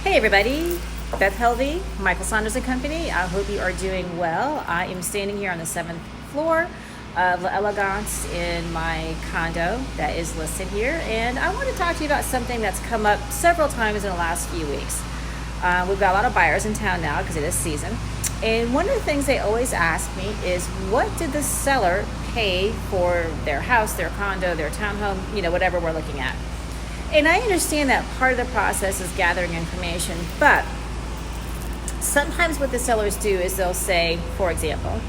Hey everybody, Beth Helvey, Michael Saunders and Company. I hope you are doing well. I am standing here on the 7th floor of L'Elegance in my condo that is listed here, and I want to talk to you about something that's come up several times in the last few weeks. We've got a lot of buyers in town now because it is season, and one of the things they always ask me is, what did the seller pay for their house, their condo, their townhome, whatever we're looking at. And I understand that part of the process is gathering information, but sometimes what the sellers do is they'll say, for example,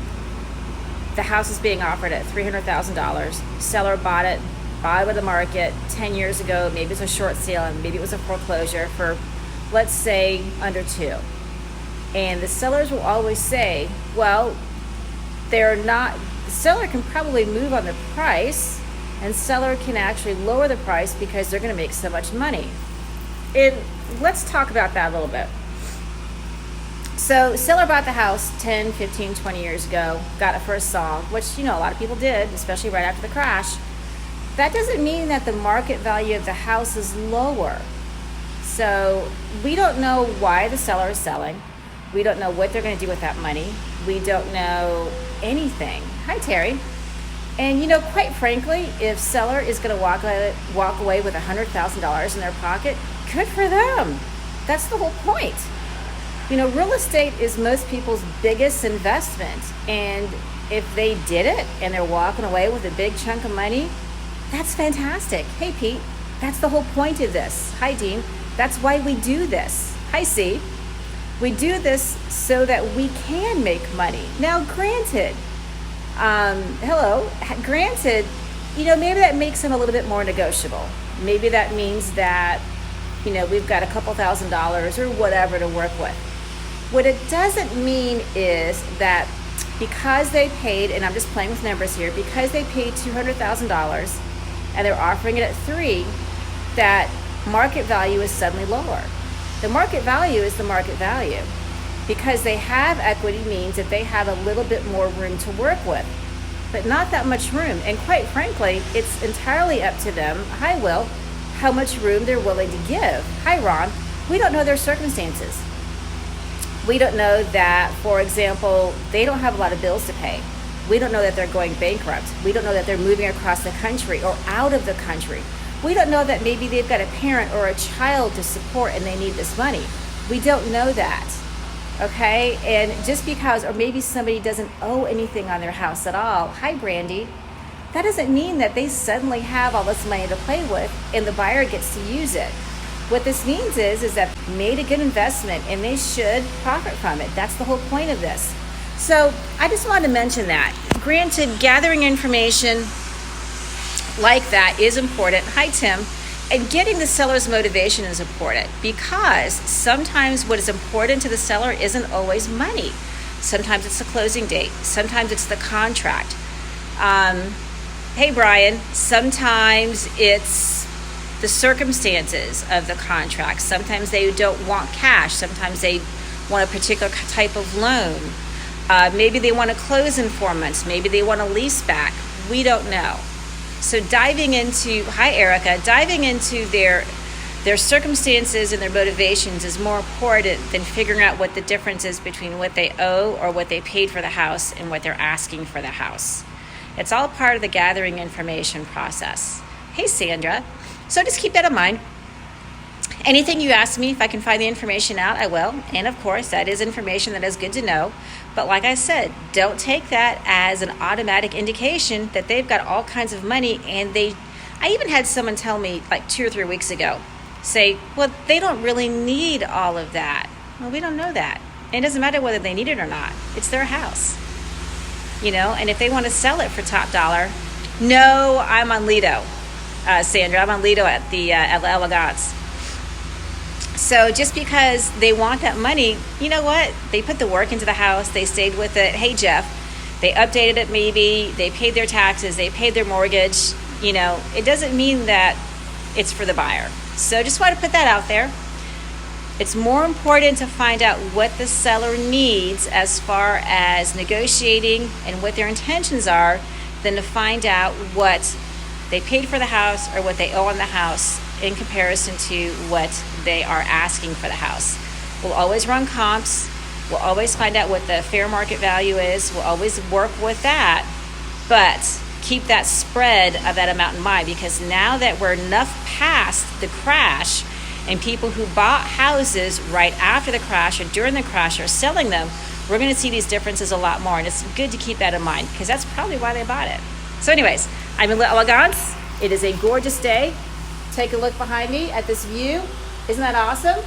the house is being offered at $300,000. Seller bought it with the market 10 years ago. Maybe it's a short sale and maybe it was a foreclosure for, let's say, under two. And the sellers will always say, well, the seller can probably move on the price, and seller can actually lower the price because they're going to make so much money. And let's talk about that a little bit. So seller bought the house 10, 15, 20 years ago, got it for a song, which a lot of people did, especially right after the crash. That doesn't mean that the market value of the house is lower. So we don't know why the seller is selling. We don't know what they're going to do with that money. We don't know anything. Hi, Terry. And quite frankly, if seller is going to walk away with $100,000 in their pocket, good for them. That's the whole point. Real estate is most people's biggest investment, and if they did it and they're walking away with a big chunk of money, that's fantastic. Hey, Pete, that's the whole point of this. Hi, Dean. That's why we do this. Hi, C. We do this so that we can make money. Now, granted, maybe that makes them a little bit more negotiable. Maybe that means that, we've got a couple $1,000s or whatever to work with. What it doesn't mean is that because they paid, and I'm just playing with numbers here, because they paid $200,000 and they're offering it at $3,000, that market value is suddenly lower. The market value is the market value. Because they have equity means that they have a little bit more room to work with, but not that much room. And quite frankly, it's entirely up to them, hi Will, how much room they're willing to give. Hi Ron, we don't know their circumstances. We don't know that, for example, they don't have a lot of bills to pay. We don't know that they're going bankrupt. We don't know that they're moving across the country or out of the country. We don't know that maybe they've got a parent or a child to support and they need this money. We don't know that. Okay, and just because, or maybe somebody doesn't owe anything on their house at all, hi Brandy, that doesn't mean that they suddenly have all this money to play with and the buyer gets to use it. What this means is that they made a good investment and they should profit from it. That's the whole point of this. So I just wanted to mention that. Granted, gathering information like that is important. Hi Tim. And getting the seller's motivation is important, because sometimes what is important to the seller isn't always money. Sometimes it's the closing date. Sometimes it's the contract. Hey, Brian, sometimes it's the circumstances of the contract. Sometimes they don't want cash. Sometimes they want a particular type of loan. Maybe they want to close in 4 months. Maybe they want a lease back. We don't know. So diving into their circumstances and their motivations is more important than figuring out what the difference is between what they owe or what they paid for the house and what they're asking for the house. It's all part of the gathering information process. Hey, Sandra. So just keep that in mind. Anything you ask me, if I can find the information out, I will. And of course, that is information that is good to know. But like I said, don't take that as an automatic indication that they've got all kinds of money. And I even had someone tell me like 2 or 3 weeks ago, say, well, they don't really need all of that. Well, we don't know that. And it doesn't matter whether they need it or not. It's their house. And if they want to sell it for top dollar, no, I'm on Lido, Sandra. I'm on Lido at the L'Elegance. So just because they want that money, you know what? They put the work into the house. They stayed with it. Hey, Jeff, they updated it maybe. They paid their taxes. They paid their mortgage. It doesn't mean that it's for the buyer. So just want to put that out there. It's more important to find out what the seller needs as far as negotiating and what their intentions are than to find out what they paid for the house or what they owe on the house in comparison to what they are asking for the house. We'll always run comps. We'll always find out what the fair market value is. We'll always work with that, but keep that spread of that amount in mind, because now that we're enough past the crash and people who bought houses right after the crash or during the crash are selling them, we're going to see these differences a lot more. And it's good to keep that in mind, because that's probably why they bought it. So anyways, I'm in L'Elegance. It is a gorgeous day. Take a look behind me at this view. Isn't that awesome?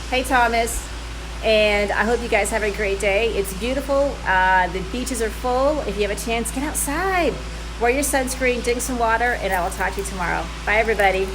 Hey, Thomas. And I hope you guys have a great day. It's beautiful. The beaches are full. If you have a chance, get outside. Wear your sunscreen, drink some water, and I will talk to you tomorrow. Bye, everybody.